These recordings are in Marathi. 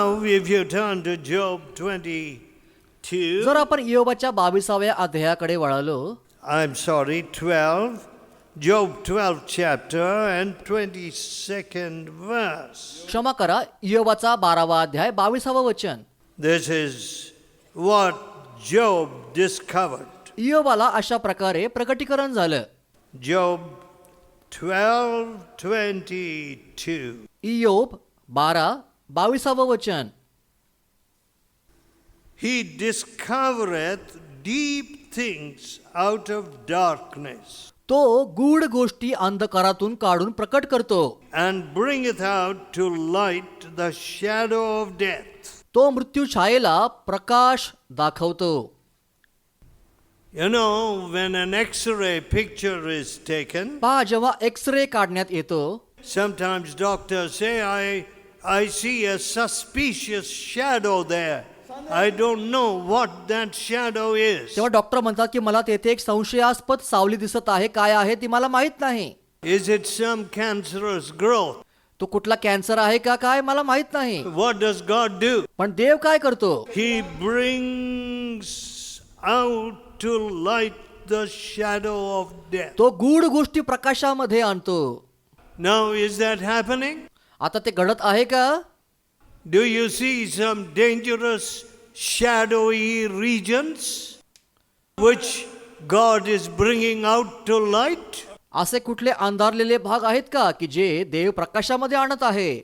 Now, if you turn to Job 22, जर आपण इयोबाच्या 22व्या अध्यायाकडे वळालो, I'm sorry, 12, Job 12 chapter and 22nd verse. क्षमा करा, इयोबाचा 12वा अध्याय 22वं वचन. This is what Job discovered. इयोबाला अशा प्रकारे प्रकटीकरण झालं. Job 12:22. इयोब 12:22वं वचन. He discovereth deep things out of darkness, तो गूढ गोष्टी अंधकारातून काढून प्रकट करतो. and bringeth out to light the shadow of death. तो मृत्यू छायेला प्रकाश दाखवतो. You know, when an X-ray picture is taken, पहा, जेव्हा एक्स-रे काढण्यात येतो, sometimes doctors say, I see a suspicious shadow there. I don't know what that shadow is. तेव्हा डॉक्टर म्हणतात की मला तेथे एक संशयास्पद सावली दिसत आहे, काय आहे ती मला माहित नाही. Is it some cancerous growth? तो कुठला कॅन्सर आहे का काय मला माहित नाही. What does God do? पण देव काय करतो? He brings out to light the shadow of death. तो गूढ गोष्टी प्रकाशामध्ये आणतो. Now, is that happening? आता ते घडत आहे का? Do you see some dangerous shadowy regions which God is bringing out to light? असे कुठले अंधारलेले भाग आहेत का की जे देव प्रकाशामध्ये आणत आहे?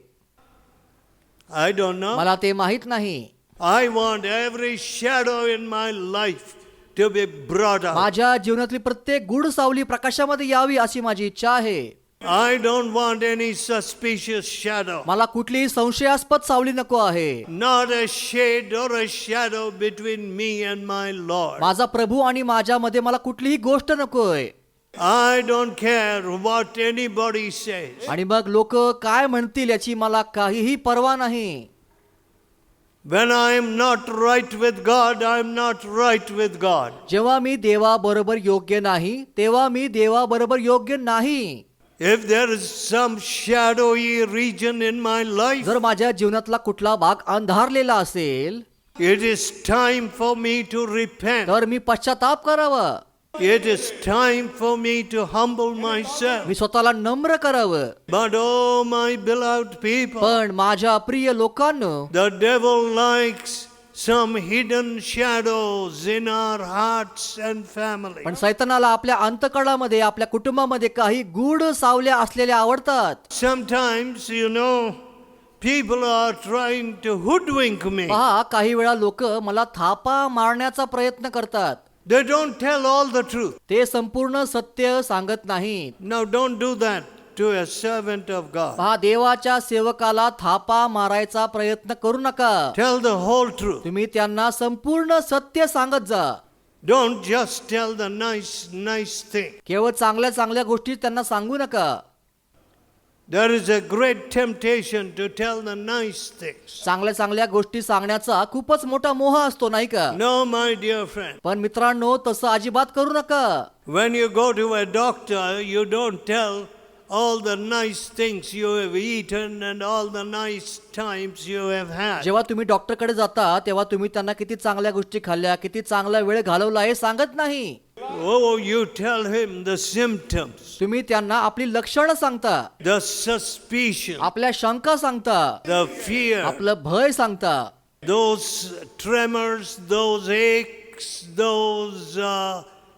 I don't know. मला ते माहित नाही. I want every shadow in my life to be brought out. माझ्या जीवनातली प्रत्येक गूढ सावली प्रकाशामध्ये यावी अशी माझी इच्छा आहे. I don't want any suspicious shadow. मला कुठलीही संशयास्पद सावली नको आहे. Not a shade or a shadow between me and my Lord. माझा प्रभू आणि माझ्यामध्ये मला कुठलीही गोष्ट नकोय. I don't care what anybody says. आणि मग लोक काय म्हणतील याची मला काहीही पर्वा नाही. When I am not right with God, I am not right with God. जेव्हा मी देवाबरोबर योग्य नाही तेव्हा मी देवाबरोबर योग्य नाही. If there is some shadowy region in my life, जर माझ्या जीवनातला कुठला भाग अंधारलेला असेल it is time for me to repent. तर मी पश्चाताप करावा. It is time for me to humble myself. मी स्वतःला नम्र करावं. But oh my beloved people, पण माझ्या प्रिय लोकांनो, the devil likes some hidden shadows in our hearts and family. पण सैतानाला आपल्या अंतःकरणामध्ये आपल्या कुटुंबामध्ये काही गूढ सावल्या असलेल्या आवडतात. Sometimes, you know, people are trying to hoodwink me. पहा, काही वेळा लोक मला थापा मारण्याचा प्रयत्न करतात. They don't tell all the truth. ते संपूर्ण सत्य सांगत नाहीत. Now, don't do that to a servant of God. पहा, देवाच्या सेवकाला थापा मारायचा प्रयत्न करू नका. Tell the whole truth. तुम्ही त्यांना संपूर्ण सत्य सांगत जा. Don't just tell the nice thing. केवळ चांगल्या चांगल्या गोष्टी त्यांना सांगू नका. There is a great temptation to tell the nice things. चांगल्या चांगल्या गोष्टी सांगण्याचा खूपच मोठा मोह असतो, नाही का? No, my dear friend. पण मित्रांनो, तसं अजिबात करू नका. When you go to a doctor, you don't tell all the nice things you have eaten and all the nice times you have had. जेव्हा तुम्ही डॉक्टरकडे जाता तेव्हा तुम्ही त्यांना किती चांगल्या गोष्टी खाल्ल्या, किती चांगला वेळ घालवला हे सांगत नाही. Oh, you tell him the symptoms, तुम्ही त्यांना आपली लक्षणं सांगता, the suspicion, आपल्या शंका सांगता, the fear, आपलं भय सांगता. those tremors, those aches, those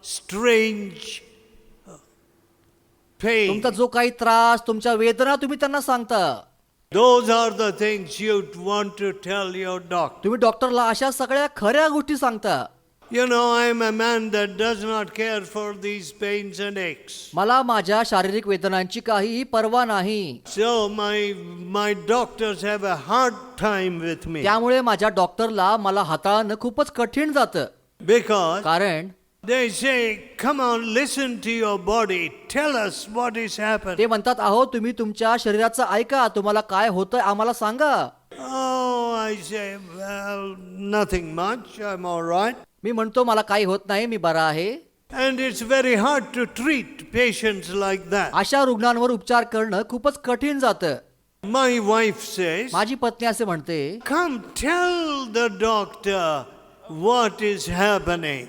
strange pain. तुमचा जो काही त्रास, तुमच्या वेदना तुम्ही त्यांना सांगता. Those are the things you want to tell your doctor. तुम्ही डॉक्टरला अशा सगळ्या खऱ्या गोष्टी सांगता. You know, I am a man that does not care for these pains and aches. मला माझ्या शारीरिक वेदनांची काहीही पर्वा नाही. So my doctors have a hard time with me. त्यामुळे माझ्या डॉक्टरला मला हाताळणं खूपच कठीण जातं. Because कारण they say, come on, listen to your body. Tell us what is happening. ते म्हणतात, अहो तुम्ही तुमच्या शरीराचं ऐका, तुम्हाला काय होतंय आम्हाला सांगा. Oh, I say, well, nothing much. I'm all right. मी म्हणतो मला काही होत नाही, मी बरा आहे. And it's very hard to treat patients like that. अशा रुग्णांवर उपचार करणं खूपच कठीण जातं. My wife says, माझी पत्नी असे म्हणते, come tell the doctor what is happening.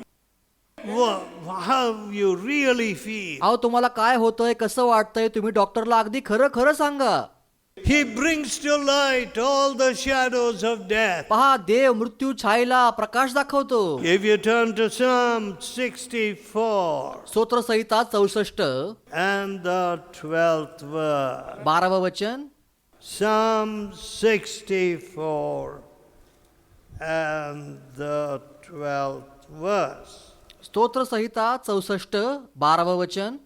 How you really feel. अहो तुम्हाला काय होतंय, कसं वाटतंय, तुम्ही डॉक्टरला अगदी खरं खरं सांगा. He brings to light all the shadows of death. पहा, देव मृत्यू छायेला प्रकाश दाखवतो. If you turn to Psalm 64 स्तोत्रसंहिता 64 and the 12th verse. 12व वचन. Psalm 64 and the 12th verse. स्तोत्रसंहिता 64 12व वचन.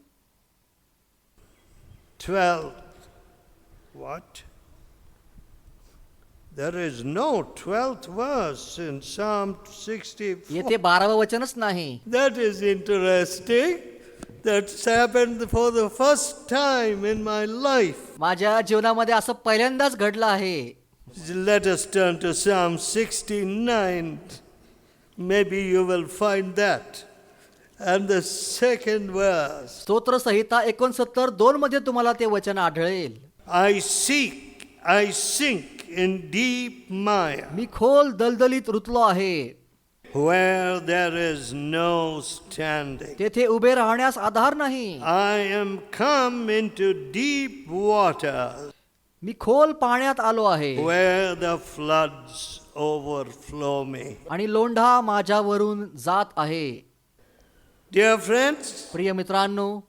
12th. What? There is no 12th verse in Psalm 64. येथे 12व वचनच नाही. That is interesting. That's happened for the first time in my life. माझ्या जीवनामध्ये असं पहिल्यांदाच घडलं आहे. Let us turn to Psalm 69. Maybe you will find that. And the second verse. स्तोत्रसंहिता 69:2 मध्ये तुम्हाला ते वचन आढळेल. I sink in deep mire, मी खोल दलदलीत रुतलो आहे, where there is no standing. तेथे उभे राहण्यास आधार नाही. I am come into deep water, मी खोल पाण्यात आलो आहे where the floods overflow me. आणि लोंढा माझ्यावरून जात आहे. Dear friends, प्रिय मित्रांनो,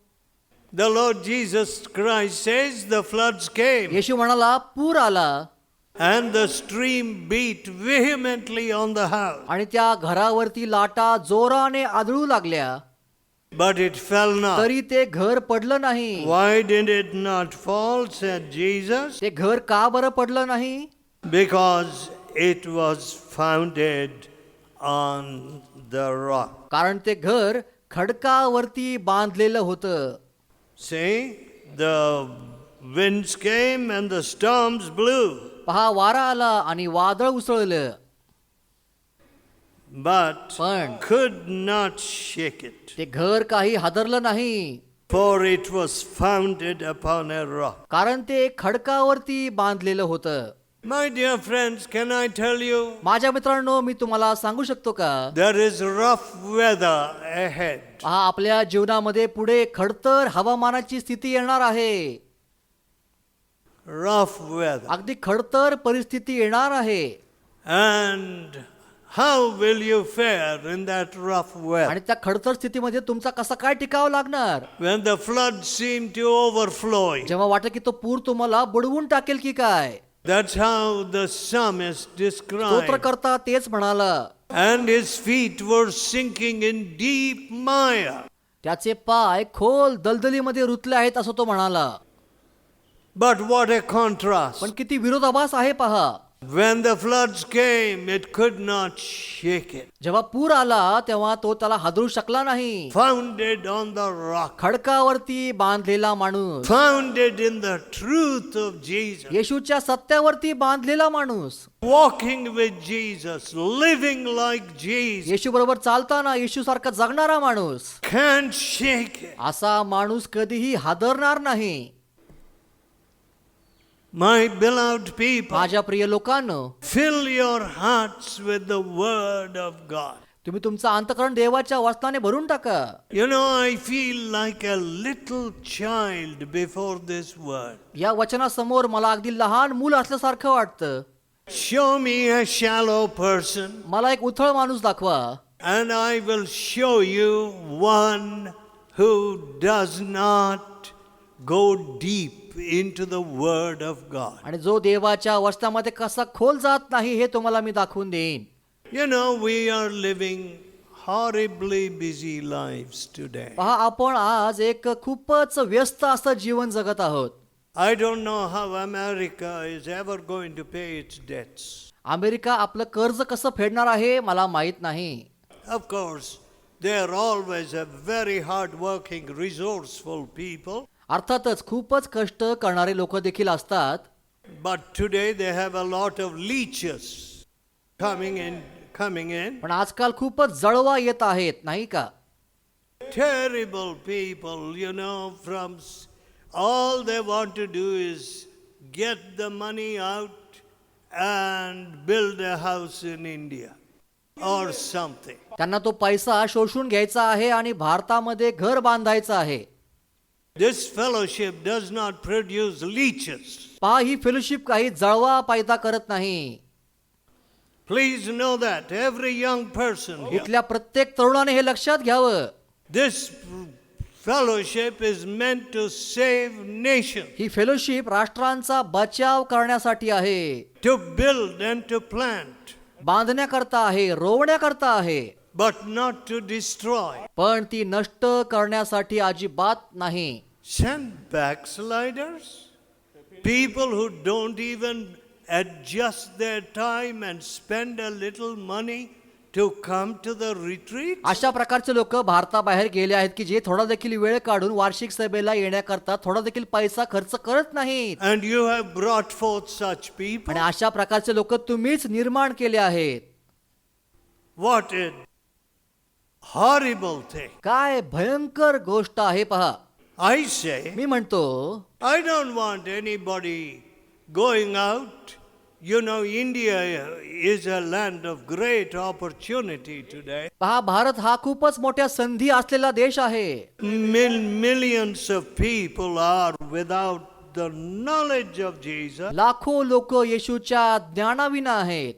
the Lord Jesus Christ says the floods came येशू म्हणाला, पूर आला and the stream beat vehemently on the house, आणि त्या घरावरती लाटा जोराने आदळू लागल्या, but it fell not. तरी ते घर पडलं नाही. Why did it not fall, said Jesus? ते घर का बरं पडलं नाही? Because it was founded on the rock. कारण ते घर खडकावरती बांधलेलं होतं. See, the winds came and the storms blew, पहा, वारा आला आणि वादळ उसळलं, but पण could not shake it, ते घर काही हादरलं नाही, for it was founded upon a rock. कारण ते खडकावरती बांधलेलं होतं. My dear friends, can I tell you, माझ्या मित्रांनो, मी तुम्हाला सांगू शकतो का, there is rough weather ahead. पहा, आपल्या जीवनामध्ये पुढे खडतर हवामानाची स्थिती येणार आहे. Rough weather. अगदी खडतर परिस्थिती येणार आहे. And how will you fare in that rough weather? आणि त्या खडतर स्थितीमध्ये तुमचा कसा काय टिकावं लागणार? When the floods seem to overflow you. जेव्हा वाटत की तो पूर तुम्हाला बुडवून टाकेल की काय. That's how the psalmist described. स्तोत्रकर्ता तेच म्हणाला. And his feet were sinking in deep mire. त्याचे पाय खोल दलदलीमध्ये रुतले आहेत असं तो म्हणाला. But what a contrast. पण किती विरोधाभास आहे पहा. When the floods came, it could not shake it. जेव्हा पूर आला तेव्हा तो त्याला हादरू शकला नाही. Founded on the rock. खडकावरती बांधलेला माणूस, Founded in the truth of Jesus. येशूच्या सत्यावरती बांधलेला माणूस, Walking with Jesus, living like Jesus. येशू बरोबर चालताना येशू सारखा जगणारा माणूस, Can't shake it. असा माणूस कधीही हादरणार नाही. My beloved people, माझ्या प्रिय लोकांनो, fill your hearts with the word of God. तुम्ही तुमचं अंतःकरण देवाच्या वचनाने भरून टाका. You know, I feel like a little child before this word. या वचनासमोर मला अगदी लहान मूल असल्यासारखं वाटतं. Show me a shallow person, मला एक उथळ माणूस दाखवा, and I will show you one who does not go deep into the word of God. आणि जो देवाच्या वचनामध्ये कसा खोल जात नाही हे तुम्हाला मी दाखवून देईन. You know, we are living horribly busy lives today. पहा, आपण आज एक खूपच व्यस्त असं जीवन जगत आहोत. I don't know how America is ever going to pay its debts. America आपलं कर्ज कसं फेडणार आहे मला माहित नाही. Of course, they are always a very hard-working, resourceful people. अर्थातच खूपच कष्ट करणारे लोक देखील असतात. But today they have a lot of leeches coming in. पण आजकाल खूपच जळवा येत आहेत, नाही का? Terrible people, you know, all they want to do is get the money out and build a house in India or something. त्यांना तो पैसा शोषून घ्यायचा आहे आणि भारतामध्ये घर बांधायचं आहे. This fellowship does not produce leeches. पहा, ही फेलोशिप काही जळवा पैदा करत नाही. Please know that every young person here. इथल्या प्रत्येक तरुणाने हे लक्षात घ्यावं. This fellowship is meant to save nations, he fellowship राष्ट्रांचा बचाव करण्यासाठी आहे, to build and to plant, बांधण्याकरता आहे, रोवण्याकरता आहे, but not to destroy. पण ती नष्ट करण्यासाठी अजिबात नाही. Send backsliders, people who don't even adjust their time and spend a little money to come to the retreat. अशा प्रकारचे लोक भारताबाहेर गेले आहेत की जे थोडा देखील वेळ काढून वार्षिक सभेला येण्याकरता थोडा देखील पैसा खर्च करत नाहीत. And you have brought forth such people. आणि अशा प्रकारचे लोक तुम्हीच निर्माण केले आहेत. What a horrible thing. काय भयंकर गोष्ट आहे पहा. I say, मी म्हणतो, I don't want anybody going out. You know, India is a land of great opportunity today. पहा, भारत हा खूपच मोठ्या संधी असलेला देश आहे. Millions of people are without the knowledge of Jesus. लाखो लोक येशूच्या ज्ञानाविना आहेत.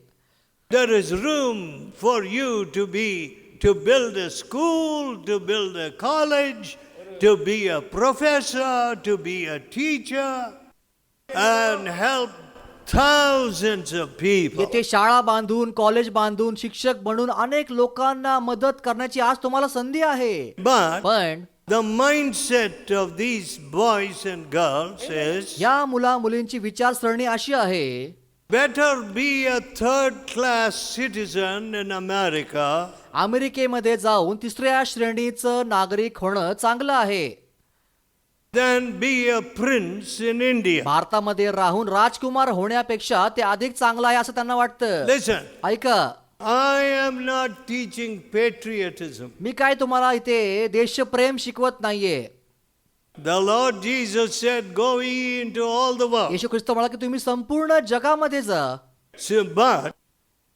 There is room for you to build a school, to build a college, to be a professor, to be a teacher, and help thousands of people. येथे शाळा बांधून, कॉलेज बांधून, शिक्षक बनून अनेक लोकांना मदत करण्याची आज तुम्हाला संधी आहे. But पण the mindset of these boys and girls is, या मुला मुलींची विचारसरणी अशी आहे, better be a third-class citizen in America अमेरिकेमध्ये जाऊन तिसऱ्या श्रेणीचं नागरिक होणं चांगलं आहे, than be a prince in India. भारतामध्ये राहून राजकुमार होण्यापेक्षा ते अधिक चांगलं आहे असं त्यांना वाटतं. Listen, ऐका, I am not teaching patriotism. मी काय तुम्हाला इथे देशप्रेम शिकवत नाहीये. The Lord Jesus said, go ye into all the world. येशू ख्रिस्त म्हणाला की तुम्ही संपूर्ण जगामध्ये जा, So, but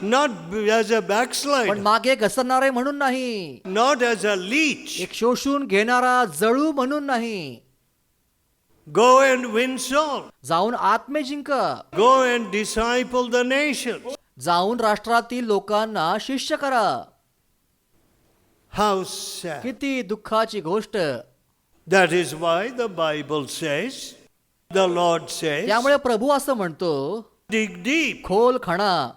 not as a पण backslider, मागे घसरणारे म्हणून नाही, not as a leech. एक शोषून घेणारा जळू म्हणून नाही. Go and win souls. जाऊन आत्मे जिंका, Go and disciple the nations. जाऊन राष्ट्रातील लोकांना शिष्य करा. How sad. किती दुःखाची गोष्ट. That is why the Bible says, the Lord says, त्यामुळे प्रभू असं म्हणतो, dig deep. खोल खणा.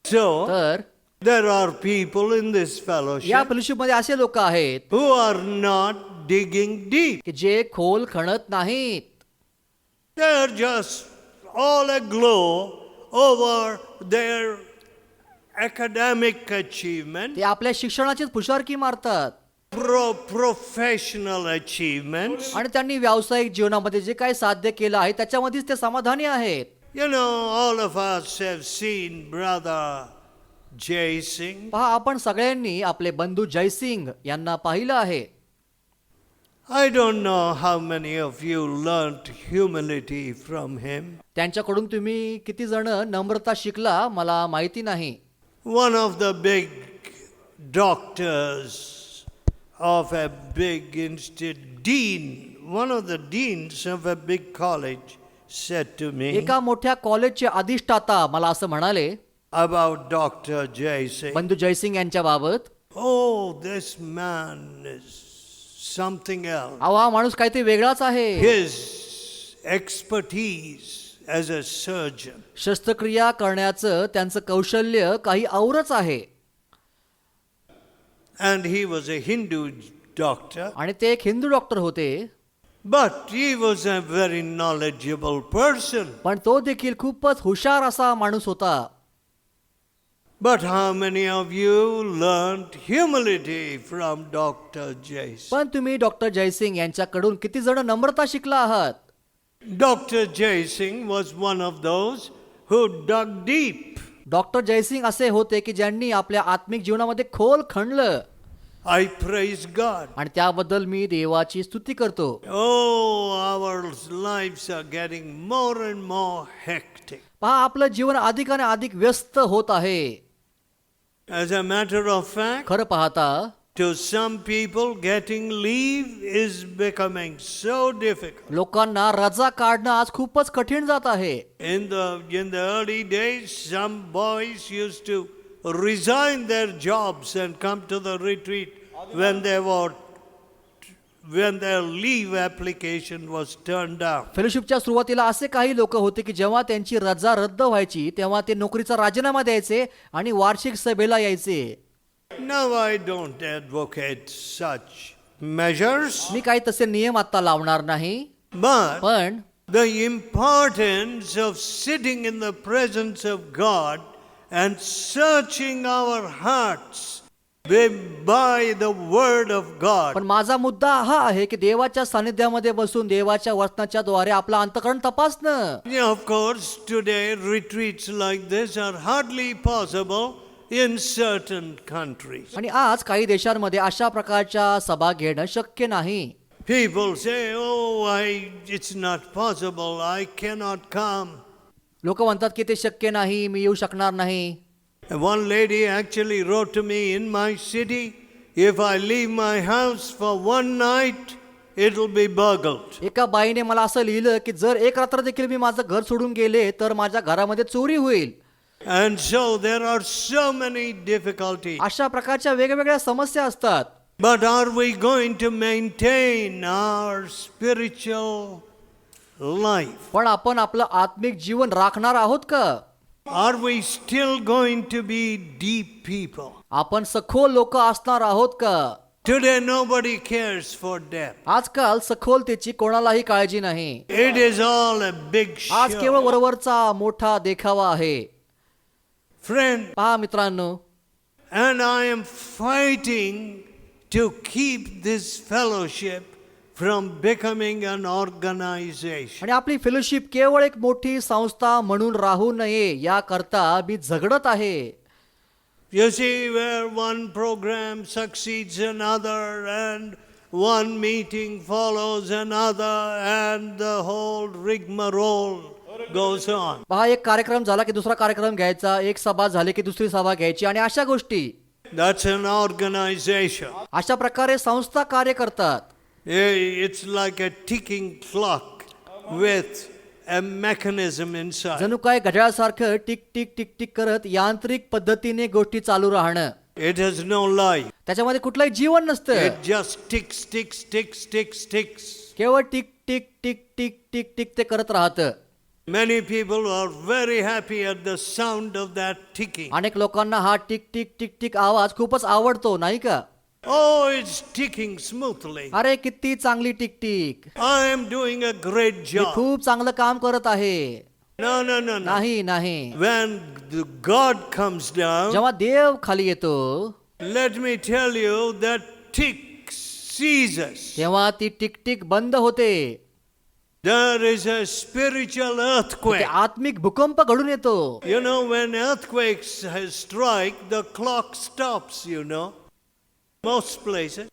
So, तर there are people in this या fellowship फेलोशिप मध्ये असे लोक आहेत who are not digging deep. की जे खोल खणत नाहीत. They are just all aglow over their academic achievement, ते आपल्या शिक्षणाचीच फुशारकी मारतात professional achievements. आणि त्यांनी व्यावसायिक जीवनामध्ये जे काही साध्य केलं आहे त्याच्यामध्येच ते समाधानी आहेत. You know, all of us have seen Brother Jay Singh. पहा, आपण सगळ्यांनी आपले बंधू जयसिंग यांना पाहिलं आहे. I don't know how many of you learnt humility from him. त्यांच्याकडून तुम्ही किती जण नम्रता शिकला मला माहिती नाही. One of the big doctors of a big institute, one of the deans of a big college said to me एका मोठ्या कॉलेजचे अधिष्ठाता मला असं म्हणाले about Dr. Jay Singh. बंधू जयसिंग यांच्या बाबत, Oh, this man is something else. अहो हा माणूस काहीतरी वेगळाच आहे. His expertise as a surgeon. शस्त्रक्रिया करण्याचं त्यांचं कौशल्य काही औरच आहे. And he was a Hindu doctor. आणि ते एक हिंदू डॉक्टर होते, But he was a very knowledgeable person. पण तो देखील खूपच हुशार असा माणूस होता. But how many of you learned humility from Dr. Jason? पण तुम्ही डॉक्टर जयसिंग यांच्याकडून किती जण नम्रता शिकला आहात? Dr. Jason was one of those who dug deep. Doctor Jaysing असे होते की ज्यांनी आपल्या आत्मिक जीवनामध्ये खोल खणलं. I praise God. आणि त्याबद्दल मी देवाची स्तुती करतो. Oh, our lives are getting more and more hectic. पहा, आपलं जीवन अधिक आणि अधिक व्यस्त होत आहे. As a matter of fact, खरं पाहता to some people, getting leave is becoming so difficult. लोकांना रजा काढणं आज खूपच कठीण जात आहे. In the early days, some boys used to resign their jobs and come to the retreat when their leave application was turned down. फेलोशिपच्या सुरुवातीला असे काही लोक होते की जेव्हा त्यांची रजा रद्द व्हायची तेव्हा ते नोकरीचा राजीनामा द्यायचे आणि वार्षिक सभेला यायचे. Now I don't advocate such measures, मी काही तसे नियम आता लावणार नाही, but पण the importance of sitting in the presence of God and searching our hearts by the word of God. पण माझा मुद्दा हा आहे की देवाच्या सानिध्यामध्ये बसून देवाच्या वचनाच्या द्वारे आपलं अंतःकरण तपासणं. Yeah, of course, today retreats like this are hardly possible in certain countries. आणि आज काही देशांमध्ये अशा प्रकारच्या सभा घेणं शक्य नाही. People say, "Oh, it's not possible. I cannot come." लोक म्हणतात की ते शक्य नाही, मी येऊ शकणार नाही. One lady actually wrote to me, in my city, if I leave my house for one night, it'll be burgled. एका बाईने मला असं लिहिलं की जर एक रात्र देखील मी माझं घर सोडून गेले तर माझ्या घरामध्ये चोरी होईल. And so there are so many difficulties. अशा प्रकारच्या वेगवेगळ्या समस्या असतात. But are we going to maintain our spiritual life? पण आपण आपलं आत्मिक जीवन राखणार आहोत का? Are we still going to be deep people? आपण सखोल लोक असणार आहोत का? Today nobody cares for depth. आजकाल सखोलतेची कोणालाही काळजी नाही. It is all a big आज केवळ show. वरवरचा मोठा देखावा आहे. Friend, पहा मित्रांनो, and I am fighting to keep this fellowship from becoming an organization. आणि आपली फेलोशिप केवळ एक मोठी संस्था म्हणून राहू नये याकरता मी झगडत आहे. You see, where one program succeeds another, and one meeting follows another, and the whole rigmarole goes on. पहा, एक कार्यक्रम झाला की दुसरा कार्यक्रम घ्यायचा, एक सभा झाली की दुसरी सभा घ्यायची आणि अशा गोष्टी. That's an organization. अशा प्रकारे संस्था कार्य करतात. It's like a ticking clock with a mechanism inside. जणू काय घड्याळासारखं टिक टिक टिक टिक करत यांत्रिक पद्धतीने गोष्टी चालू राहणं. It has no life. त्याच्यामध्ये कुठलंही जीवन नसतं. It just ticks, ticks, ticks, ticks, ticks. केवळ tick tick tick tick tick tick ते करत राहतं. Many people are very happy at the sound of that ticking. अनेक लोकांना हा टिक टिक टिक टिक आवाज खूपच आवडतो, नाही का? Oh, it's ticking smoothly. अरे किती चांगली tick tick, I am doing a great me job. खूप चांगलं काम करत आहे. No, no, no, no. नाही नाही, When God comes down, जेव्हा देव खाली येतो let me tell you that tick ceases. तेव्हा ती टिक टिक बंद होते. There is a spiritual ते earthquake. आत्मिक भूकंप घडून येतो. You know, when earthquakes strike, the clock stops, you know, most places.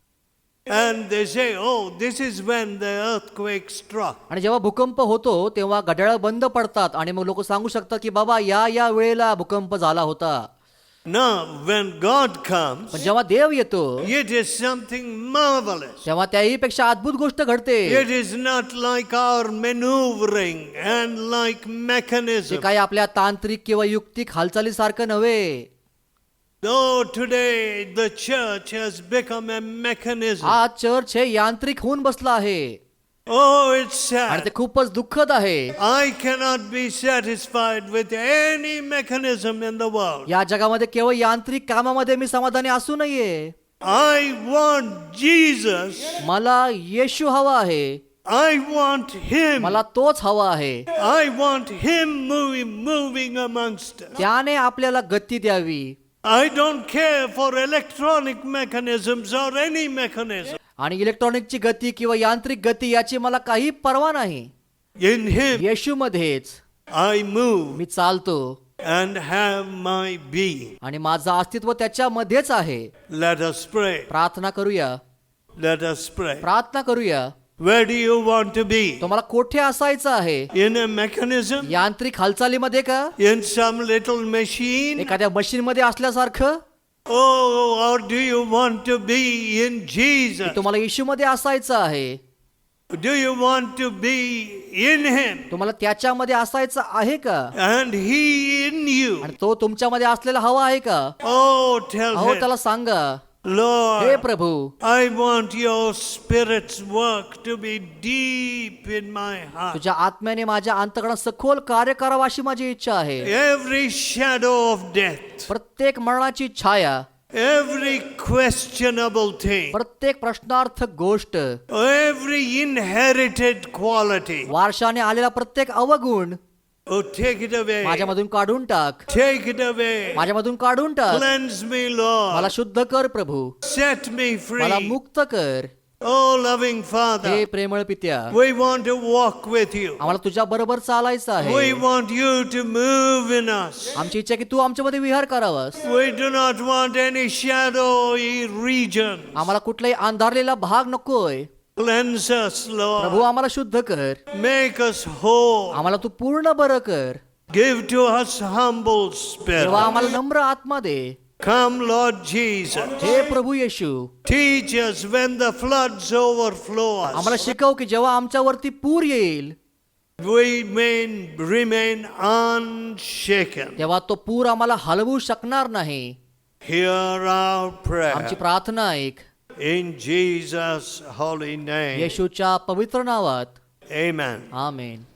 And they say, oh, this is when the earthquake struck. आणि जेव्हा भूकंप होतो तेव्हा घड्याळ बंद पडतात आणि मग लोक सांगू शकतात की बाबा या वेळेला भूकंप झाला होता. Now, when God comes, पण जेव्हा देव येतो it is something marvelous. तेव्हा त्याही पेक्षा अद्भुत गोष्ट घडते. It is not like our maneuvering and like ते mechanism. काही आपल्या तांत्रिक किंवा युक्तिक हालचालीसारखं नव्हे. Though today the church has become a mechanism. आज चर्च हे यांत्रिक होऊन बसला आहे Oh, it's आणि ते sad. खूपच दुःखद आहे. I cannot be satisfied with any mechanism in the world. या जगामध्ये केवळ यांत्रिक कामामध्ये मी समाधानी असू नये. I want Jesus. मला येशू हवा आहे. I want Him. मला तोच हवा आहे. I want Him moving amongst us. त्याने आपल्याला गती द्यावी. I don't care for electronic mechanisms or any mechanism. आणि इलेक्ट्रॉनिकची गती किंवा यांत्रिक गती याची मला काही पर्वा नाही. In Him येशूमध्येच I move मी चालतो and have my being. आणि माझं अस्तित्व त्याच्यामध्येच आहे. Let us pray. प्रार्थना करूया. Let us pray. प्रार्थना करूया. Where do you want to be? तुम्हाला कोठे असायचं आहे? In a mechanism? यांत्रिक हालचालीमध्ये का? In some little machine? एखाद्या मशीन मध्ये असल्यासारखं? Oh, or do you want to be in Jesus? तुम्हाला येशूमध्ये असायचं आहे? Do you want to be in Him? तुम्हाला त्याच्यामध्ये असायचं आहे का? And He in you? आणि तो तुमच्यामध्ये असलेला हवा आहे का? Oh, tell अहो Him, त्याला सांगा, हे Lord, Prabhu, I want your Spirit's work to be deep in my heart. तुझ्या आत्म्याने माझ्या अंतःकरणात सखोल कार्य करावं अशी माझी इच्छा आहे. Every shadow of death, प्रत्येक मरणाची छाया, every questionable thing, प्रत्येक प्रश्नार्थक गोष्ट, every inherited quality, वारशाने आलेला प्रत्येक अवगुण oh, take it away. माझ्यामधून काढून टाक. Take it away. माझ्यामधून काढून टाक. Cleanse me, मला Lord. शुद्ध कर प्रभू. Set me मला free. मुक्त कर. Oh, loving हे Father, प्रेमळ पित्या, we want to walk with you. आम्हाला तुझ्या बरोबर चालायचं We आहे. want you to move in us. आमची इच्छा आहे की तू आमच्यामध्ये विहार करावास. We do not want any shadowy region. आम्हाला कुठलाही अंधारलेला भाग नकोय. Cleanse us, प्रभू Lord. आम्हाला शुद्ध कर. Make us whole. आम्हाला तू पूर्ण बरं कर. Give to us humble तेव्हा spirit. आम्हाला नम्र आत्मा दे. Come, Lord Jesus. हे प्रभू येशू, Teach us when the floods overflow आम्हाला us. शिकव की जेव्हा आमच्यावरती पूर येईल We may remain unshaken. तेव्हा तो पूर आम्हाला हलवू शकणार नाही. Hear our आमची prayer. प्रार्थना ऐक. In Jesus' holy name. येशूच्या पवित्र नावात. Amen. आमेन.